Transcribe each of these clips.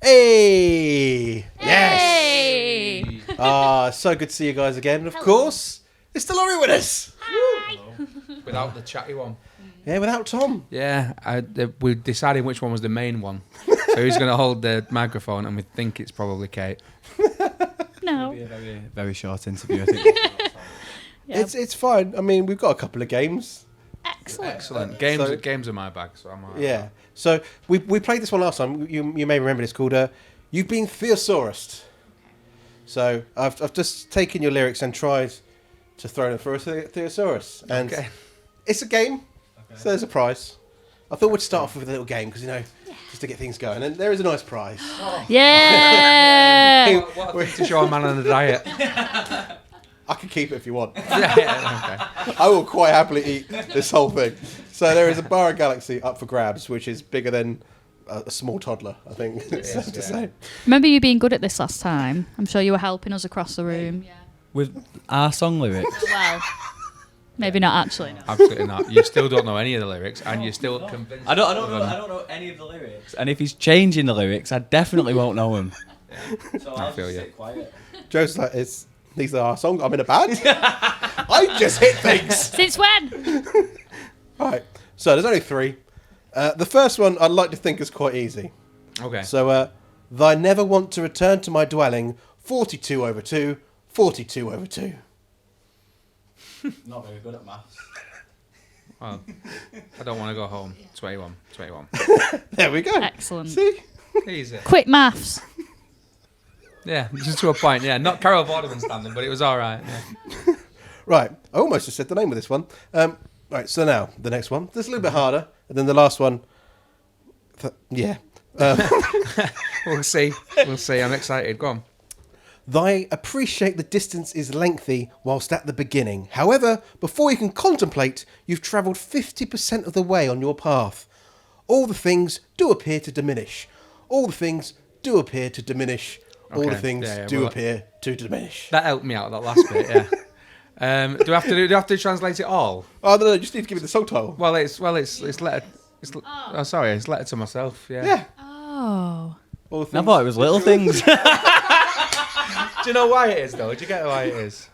Hey! Yes! Hey! So good to see you guys again. Of course, it's the lorry with us. Without the chatty one. Yeah, without Tom. Yeah, we're deciding which one was the main one. So who's going to hold the microphone, and we think it's probably Kate. No. It'll be a very short interview, I think. Yeah. It's fine. I mean, we've got a couple of games. Excellent. So- Games are my bag, so I'm alright. Yeah. So we played this one last time. You may remember this called You've Been Theosaurused. So I've just taken your lyrics and tried to throw them for a Theosaurus. And it's a game. So there's a prize. I thought we'd start off with a little game because, just to get things going. And there is a nice prize. Yeah! What a thing to show a man on a diet. I can keep it if you want. Yeah, okay. I will quite happily eat this whole thing. So there is a bar of Galaxy up for grabs, which is bigger than a small toddler, I think it's safe to say. Remember you being good at this last time? I'm sure you were helping us across the room. Yeah. With our song lyrics. Well, maybe not actually. No. Absolutely not. You still don't know any of the lyrics, and you're still convinced. I don't know any of the lyrics. And if he's changing the lyrics, I definitely won't know them. So I I'll feel just you. sit quiet. Joe's like, these are our songs. I'm in a band. I just hit things. Since when? Right. So there's only 3. The first one I'd like to think is quite easy. Okay. So, I never want to return to my dwelling. 42/2. 42/2. Not very good at maths. Well, I don't want to go home. 21. There we go. Excellent. See? Easy. Quick maths. Yeah, just to a point. Yeah, not Carol Vorderman standing, but it was all right. Yeah. Right. I almost just said the name of this one. Right. So now the next one. This is a little bit harder, and then the last one. Yeah. We'll see. I'm excited. Go on. I appreciate the distance is lengthy whilst at the beginning. However, before you can contemplate, you've travelled 50% of the way on your path. All the things do appear to diminish. All the things do appear to diminish. All the Okay, things do appear to diminish. That helped me out, that last bit, yeah. Do I have to translate it all? Oh, no, you just need to give me the song title. Well, it's letter. It's letter to myself. Yeah. Yeah. Oh. All the I things. thought it was little things. Do you know why it is though? Do you get why it is?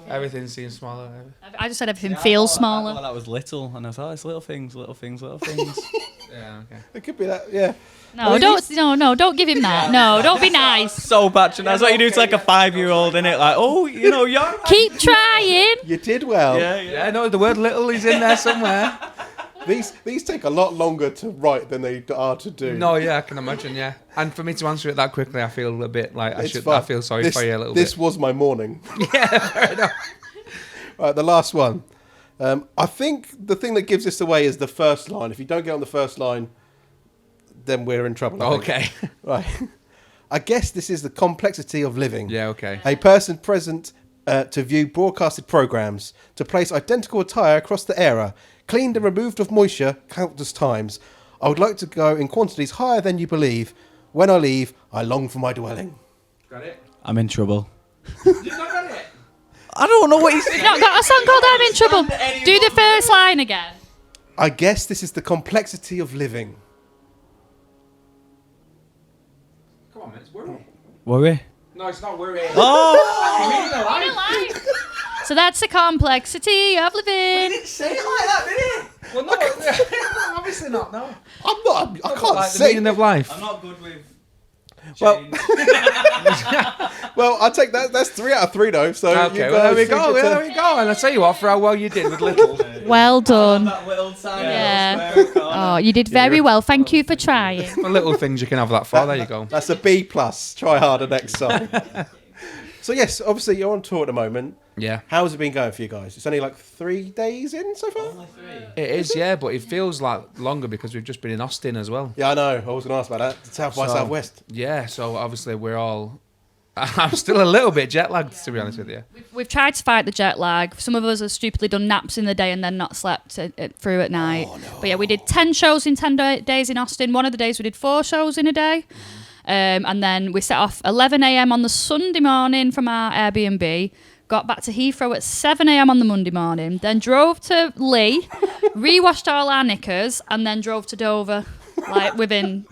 Everything seems smaller. I just said everything feels I smaller. thought that was little, and I thought it's little things. Yeah. Okay. It could be that, yeah. No, Well, don't give him that. No, don't be nice. So patronised. That's what you do to like a 5-year-old, innit? Like, you're... Keep trying. You did well. Yeah. No, the word "little" is in there somewhere. These take a lot longer to write than they are to do. No, yeah, I can imagine. Yeah, and for me to answer it that quickly, I feel a bit like It's I fine. feel sorry for you a little This bit. was my morning. Yeah, fair enough. Right, the last one. I think the thing that gives this away is the first line. If you don't get on the first line, then we're in trouble. I think. Okay. Right. I guess this is the complexity of living. Yeah. Okay. A person present to view broadcasted programs, to place identical attire across the era, cleaned and removed of moisture countless times. I would like to go in quantities higher than you believe. When I leave, I long for my dwelling. Got it. I'm in trouble. You not got it. I don't know what he's You've not got a song called I'm in Trouble. Do the first line again. I guess this is the complexity of living. Come on, man, it's worry. Worry. No, it's not worry. Oh! So that's the complexity of living. Say it like that, did it? Well, no, obviously not. No. I'm not. I can't Like the sing. meaning of life. I'm not good with Well- change. Well, I'll take that. That's 3 out of 3, though. So you Okay, guys well, there we seem go. to- There we go. And I tell you what, for how well you did with little. Well done. That little tiny Yeah. little square corner. Oh, you did very well. Thank you for trying. For little things, you can have that for. There you go. That's a B+. Try harder next time. So yes, obviously you're on tour at the moment. Yeah. How's it been going for you guys? It's only like 3 days in so far. Only 3. It is, yeah, but it feels like longer because we've just been in Austin as well. Yeah, I know. I was going to ask about that. South by So- Southwest. Yeah, so obviously we're all... I'm still a little bit jet lagged, to be honest with you. We've tried to fight the jet lag. Some of us have stupidly done naps in the day and then not slept through at night. But yeah, we did 10 shows in 10 days in Austin. One of the days we did 4 shows in a day. And then we set off 11 a.m. on the Sunday morning from our Airbnb. Got back to Heathrow at 7 a.m. on the Monday morning. Then drove to Lee, rewashed all our knickers, and then drove to Dover, like within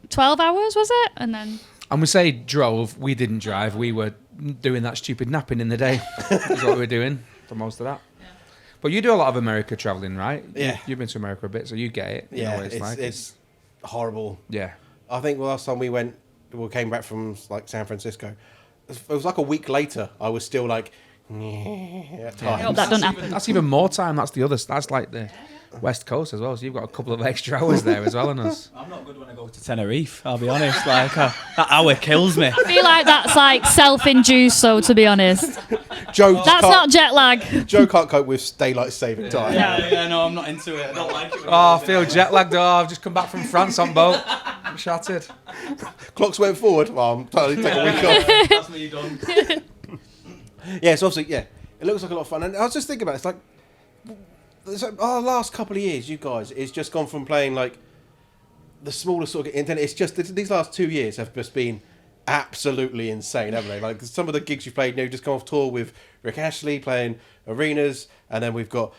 12 hours, was it? And then... And we say drove, we didn't drive. We were doing that stupid napping in the day. That's what we were doing for most of that. Yeah. But you do a lot of America travelling, right? Yeah. You've been to America a bit, so you get it. You know Yeah, what it's like. it's horrible. Yeah. I think last time we came back from like San Francisco, it was like a week later. I was still like, at I times. hope that doesn't happen. That's even more time. That's the other. That's like the West Coast as well. So you've got a couple of extra hours there as well on us. I'm not good when I go to Tenerife, I'll be honest. Like, that hour kills me. I feel like that's like self-induced, so to be honest. That's not jet lag. Joe can't cope with daylight saving time. Yeah, no, I'm not into it. I don't like it. When Oh, I feel jet lagged. Oh, I've just come back from France on boat. I'm shattered. Clocks went forward. Well, I'm totally take a week off. That's me done. Yeah, so obviously, it looks like a lot of fun. And I was just thinking about it, our last couple of years, you guys, it's just gone from playing like the smallest sort of internet. It's just these last 2 years have just been absolutely insane, haven't they? Like some of the gigs you played, you've just come off tour with Rick Astley playing arenas, and then we've got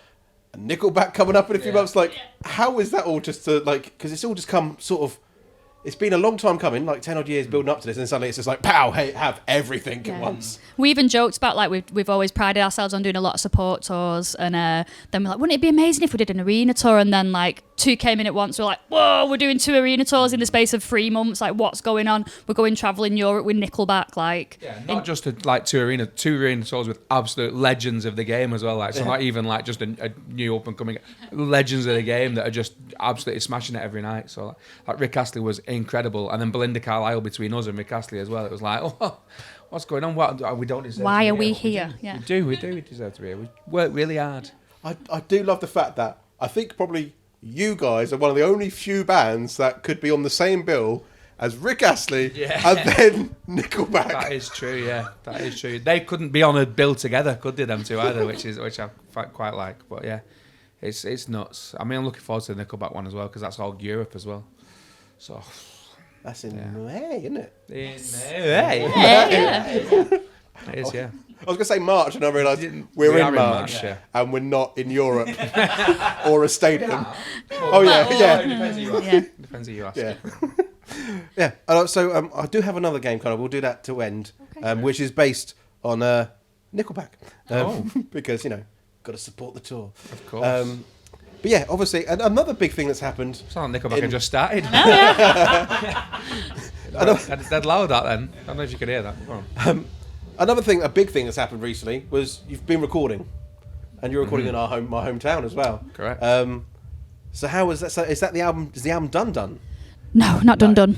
a Nickelback coming up in a few months. Like, how is that all just to like? Because it's all just come sort of. It's been a long time coming, like 10 odd years building up to this, and then suddenly it's just like, pow, hey, have everything at once. We even joked about like we've always prided ourselves on doing a lot of support tours, and then we're like, wouldn't it be amazing if we did an arena tour? And then like 2 came in at once. We're like, whoa, we're doing 2 arena tours in the space of 3 months. Like, what's going on? We're going traveling Europe with Nickelback. Like, not just like 2 arena tours with absolute legends of the game as well. Like, so not even like just a new up and coming legends of the game that are just absolutely smashing it every night. So like Rick Astley was incredible, and then Belinda Carlisle between us and Rick Astley as well. It was like, oh, what's going on? What we don't deserve. why to are be we here. here? We do. We deserve to be here. We work really hard. I do love the fact that I think probably you guys are one of the only few bands that could be on the same bill as Rick Astley and then Nickelback. That is true. Yeah, that is true. They couldn't be on a bill together, could they? Them two either, which I quite like. But yeah, it's nuts. I mean, I'm looking forward to the Nickelback one as well because that's all Europe as well. So. That's in May, isn't it? It is, yeah. I was going to say March, and I realised we're in March, and we're not in Europe or a stadium. Oh, yeah. Depends who you ask. Depends who you ask. Yeah. Yeah. So I do have another game, kind of. We'll do that to end, which is based on Nickelback. Because, got to support the tour. Of course. But yeah, obviously, and another big thing that's happened. It's not like Nickelback had just started. They'd lower that then. I don't know if you could hear that. A big thing that's happened recently was you've been recording, and you're recording in my hometown as well. Correct. So how is that? So is that the album? Is the album done? No, not done.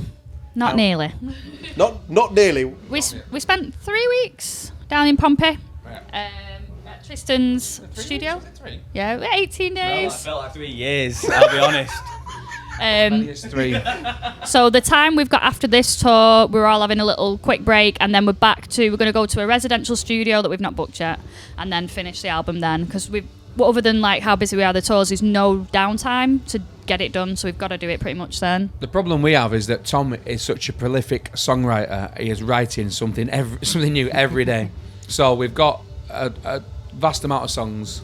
Not nearly. Not nearly. We spent 3 weeks down in Pompey. At Tristan's studio. 3? Yeah, 18 Well, I days. felt like 3 years, I'll be honest. It's 3. So the time we've got after this tour, we're all having a little quick break, and then we're going to go to a residential studio that we've not booked yet, and then finish the album then, because other than like how busy we are, the tours, there's no downtime to get it done, so we've got to do it pretty much then. The problem we have is that Thom is such a prolific songwriter. He is writing something new every day. So we've got a vast amount of songs,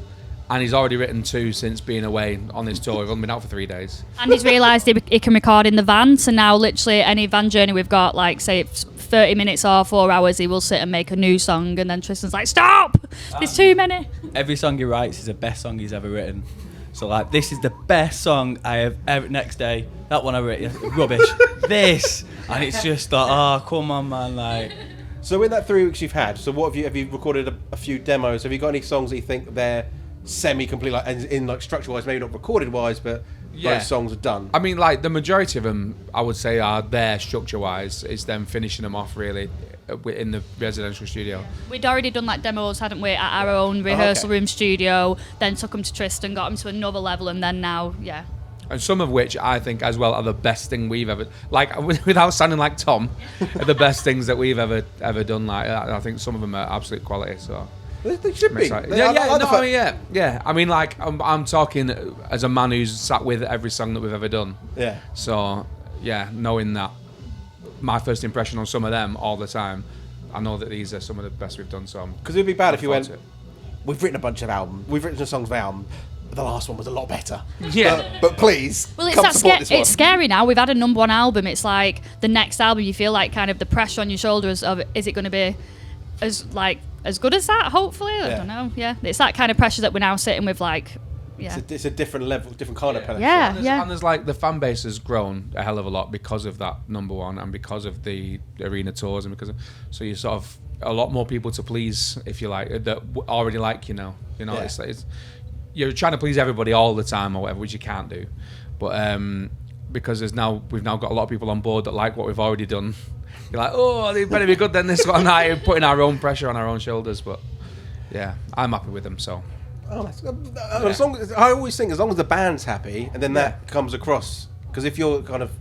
and he's already written 2 since being away on this tour. We've only been out for 3 days. And he's realised he can record in the van, so now literally any van journey we've got, like say it's 30 minutes or 4 hours, he will sit and make a new song, and then Tristan's like, stop! There's too many. Every song he writes is the best song he's ever written. So like, this is the best song I have ever. Next day, that one I wrote, rubbish. This, and it's just like, oh come on man, like. So in that 3 weeks you've had, so what have you recorded a few demos? Have you got any songs that you think they're semi-complete, like in like structure-wise, maybe not recorded-wise, but those songs are done? I mean, like the majority of them, I would say, are there structure-wise. It's them finishing them off really in the residential studio. We'd already done like demos, hadn't we, at our own rehearsal room studio, then took them to Tristan, got them to another level, and then now, And some of which I think as well are the best thing we've ever, like without sounding like Thom, are the best things that we've ever done. Like I think some of them are absolute quality. So they should be. I mean, like I'm talking as a man who's sat with every song that we've ever done. Yeah. So yeah, knowing that my first impression on some of them all the time, I know that these are some of the best we've done. So because it'd be bad if you went, we've written a bunch of albums, we've written songs for album, the last one was a lot better. Yeah. But please, Well, come support this one. it's scary now. We've had a number one album. It's like the next album, you feel like kind of the pressure on your shoulders of, is it going to be as good as that? Hopefully, I don't know. Yeah, it's that kind of pressure that we're now sitting with. Like, yeah, It's a different level, different kind of pressure. Yeah. And there's like the fan base has grown a hell of a lot because of that number one and because of the arena tours and so you sort of a lot more people to please, if you like, that already like you. Yeah. It's you're trying to please everybody all the time or whatever, which you can't do. But because we've now got a lot of people on board that like what we've already done. You're like, oh, they better be good than this one. Putting our own pressure on our own shoulders. But yeah, I'm happy with them. So. Oh, as long as, I always think as long as the band's happy, and then that comes across. Because if you're kind of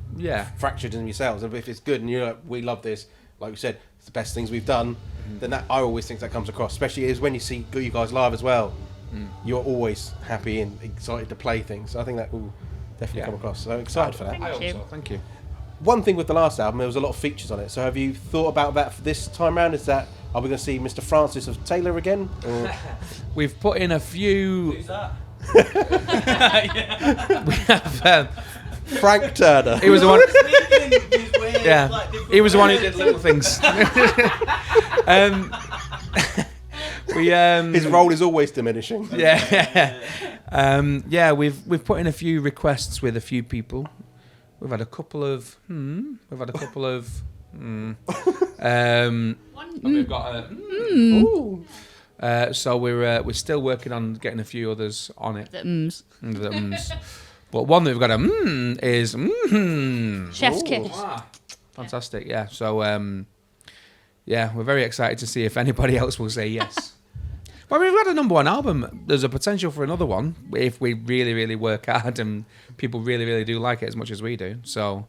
fractured in yourselves, and if it's good and you're like, we love this, like we said, it's the best things we've done, then that I always think that comes across. Especially is when you see you guys live as well. You're always happy and excited to play things. So I think that will definitely come across. So I'm excited for that. I hope so. Thank you. One thing with the last album, there was a lot of features on it. So have you thought about that for this time round? Are we going to see Mr. Francis of Taylor again? Or? We've put in a few. Who's that? We have. Frank Turner. He was the one. Yeah. He was the one who did little things. His role is always diminishing. Yeah. We've put in a few requests with a few people. We've had a couple of. And we've got a. Ooh. So we're still working on getting a few others on it. The ums. The ums. But one that we've got is Chef's kiss. Fantastic, yeah. So we're very excited to see if anybody else will say yes. Well, we've got a number one album. There's a potential for another one if we really, really work hard and people really, really do like it as much as we do. So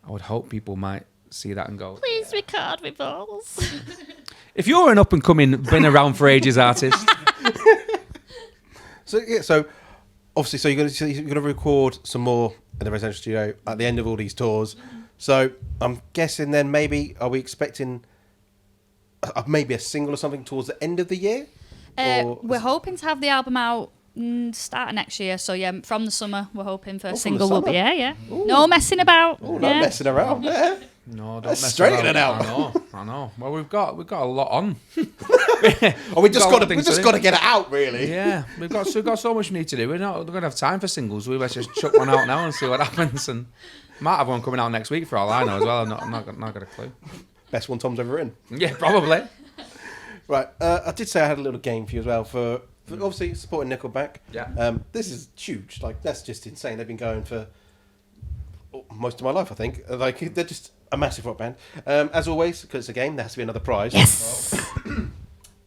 I would hope people might see that and go, Please record with us. if you're an up-and-coming, been around for ages artist. So obviously, so you're going to record some more at the residential studio at the end of all these tours. So I'm guessing then are we expecting maybe a single or something towards the end of the year? We're hoping to have the album out start of next year. So yeah, from the summer, we're hoping for a from single. the Will be summer? Ooh. No messing about. Oh, not messing around there. No, don't Let's mess straighten around. it out. I know. Well, we've got a lot on. We just got to get it out, really. Yeah, we've got so much we need to do. We're going to have time for singles. We better just chuck one out now and see what happens. And might have one coming out next week for all I know as well. I'm not got a clue. Best one Tom's ever written. Yeah, probably. Right, I did say I had a little game for you as well for obviously supporting Nickelback. Yeah. This is huge. Like that's just insane. They've been going for most of my life, I think. Like they're just a massive rock band. As always, because it's a game, there has to be another prize. Yes.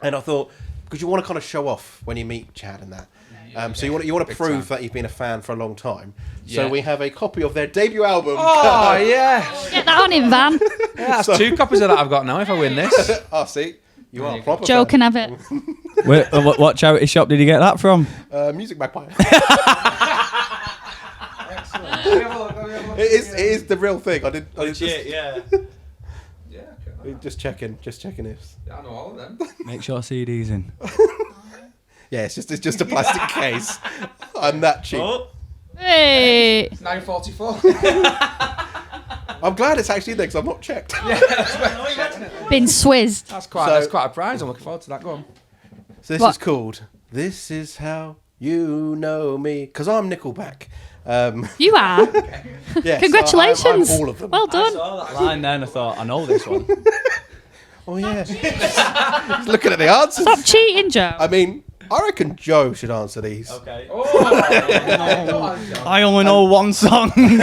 And I thought because you want to kind of show off when you meet Chad and that. So you want to prove that you've been a fan for a long time. So we have a copy of their debut album. Oh yeah. Get that on him, Van. Yeah, that's 2 copies of that I've got now. If I win this. Oh, see, you are a proper Joe fan. can have it. What charity shop did you get that from? Music Magpie. It is the real thing. I did Yeah. just checking if. Yeah, I know all of them. Make sure CD's in. Yeah, it's just a plastic case. I'm that cheap. Hey. 944. I'm glad it's actually there because I've not checked. Been swizzed. That's quite a prize. I'm looking forward to that. Go on. So this What? is called "This Is How You Know Me" because I'm Nickelback. You are. Yes, Congratulations. I'm all of them. Well I done. saw that line then. I thought I know this one. Oh yeah. He's looking at the answers. Stop cheating, Joe. I mean, I reckon Joe should answer these. Okay. Oh, I only know one song. And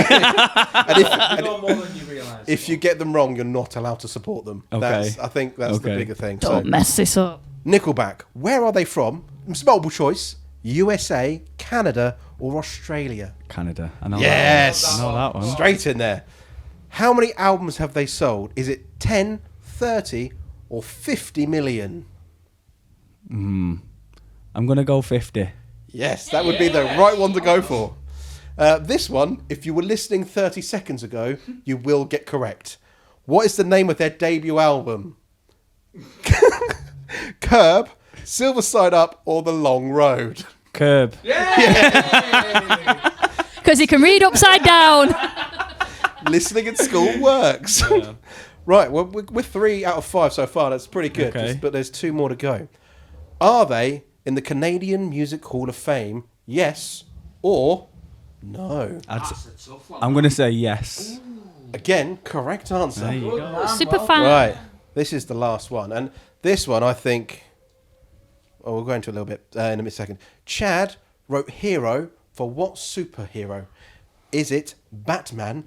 more than you realise. if you get them wrong, you're not allowed to support them. Okay. I think that's the Okay. bigger thing. Don't mess this up. Nickelback, where are they from? It's multiple choice. USA, Canada, or Australia? Canada. I know Yes. that one. I know that one. Straight in there. How many albums have they sold? Is it 10, 30, or 50 million? I'm going to go 50. Yes, that would be the right one to go for. This one, if you were listening 30 seconds ago, you will get correct. What is the name of their debut album? Curb, Silver Side Up, or The Long Road? Curb. Because he can read upside down. Listening at school works. Yeah. Right, well, we're 3 out of 5 so far. That's pretty good. Okay. But there's 2 more to go. Are they in the Canadian Music Hall of Fame? Yes or no? I'm going to say yes. Again, correct answer. There you go. Super fan. Right, this is the last one. And this one, I think... Oh, we'll go into a little bit in a second. Chad wrote hero for what superhero? Is it Batman?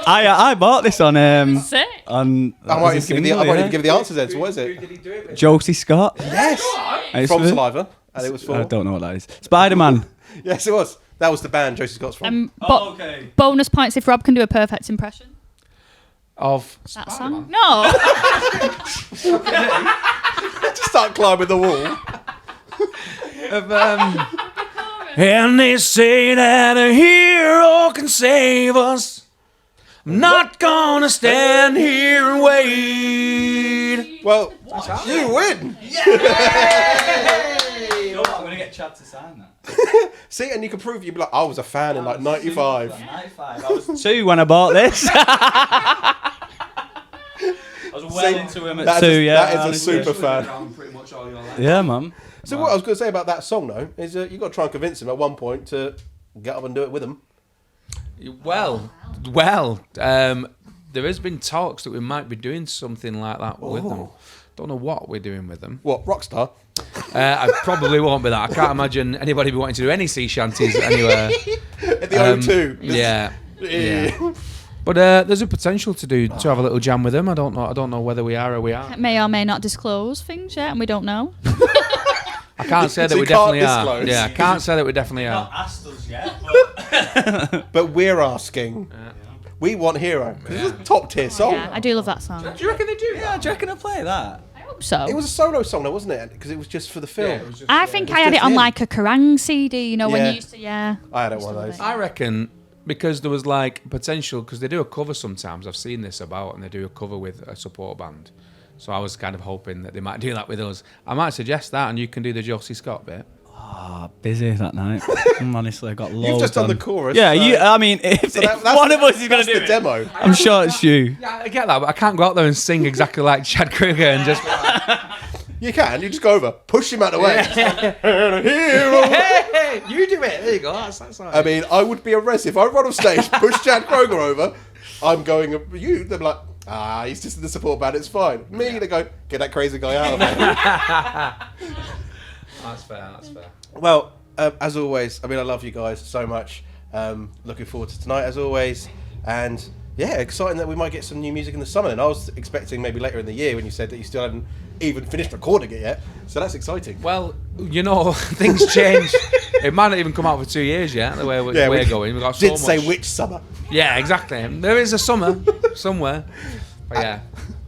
I bought this on Sick. I might even give you the answers then. So what is it? Did he do it with? Josie Scott. Yes, It's from for- Saliva, and it was for. I don't know what that is. Spider-Man. Yes, it was. That was the band Josie Scott's from. Okay. Bonus points if Rob can do a perfect impression. Of That song? No. Just start climbing the wall. And they say that a hero can save us. I'm not gonna stand here and wait. Well, you win. You know what? I'm going to get Chad to sign that. See, and you can prove you'd be like, I was a fan in like '95. 95. I was 2 when I bought this. I was well See, into him at that 2, is a- yeah. that is a honestly. super fan. Pretty much all your life. Yeah, man. So what I was going to say about that song though is you've got to try and convince him at one point to get up and do it with him. Well, there has been talks that we might be doing something like that with them. Don't know what we're doing with them. What, Rockstar? I probably won't be that. I can't imagine anybody be wanting to do any sea shanties anywhere. At the O2. Yeah. Yeah. But there's a potential to have a little jam with them. I don't know whether we are or we aren't. May or may not disclose things yet, and we don't know. I can't say that So we you can't definitely are. disclose. Yeah, I can't say that we definitely Not are. asked us yet, but But we're asking. We want Hero. It's a top tier song. Yeah, I do love that song. Do you reckon they do? yeah, do you reckon I'll play that? I hope so. It was a solo song though, wasn't it? Because it was just for the film. I think I had just it on him. like a Kerrang CD, you know, when Yeah. you used to, yeah. I had it one of those. I reckon because there was like potential, because they do a cover sometimes. I've seen this about, and they do a cover with a support band. So I was kind of hoping that they might do that with us. I might suggest that, and you can do the Josie Scott bit. Busy that night. Honestly, I got loads. You've just done the on. chorus. Yeah, so- I mean, if that's- one of us is going that's to do the it, demo. I'm sure it's you. Yeah, I get that, but I can't go out there and sing exactly like Chad Kroeger and just. You can. You just go over, push him out of the way. Hero. Hey, you do it. There you go. That's all right. I mean, I would be arrested if I run off stage, push Chad Kroeger over. I'm going. You. They're like, he's just in the support band. It's fine. Me, they go, get that crazy guy out of there. That's fair. That's fair. Well, as always, I mean, I love you guys so much. Looking forward to tonight, as always. And yeah, exciting that we might get some new music in the summer. And I was expecting maybe later in the year when you said that you still hadn't even finished recording it yet. So that's exciting. Well, you know, things change. It might not even come out for 2 years yet. The way we're going, we've got so Did much. say which summer? Yeah, exactly. There is a summer somewhere. But yeah.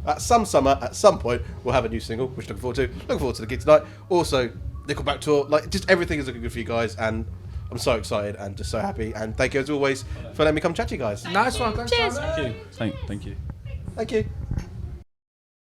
At some summer, at some point, we'll have a new single, which looking forward to. Looking forward to the gig tonight. Also, Nickelback tour. Like, just everything is looking good for you guys, and I'm so excited and just so happy. And thank you as always for letting me come chat to you guys. Nice one. Thanks, Cheers. Simon. Thank you. Thank you.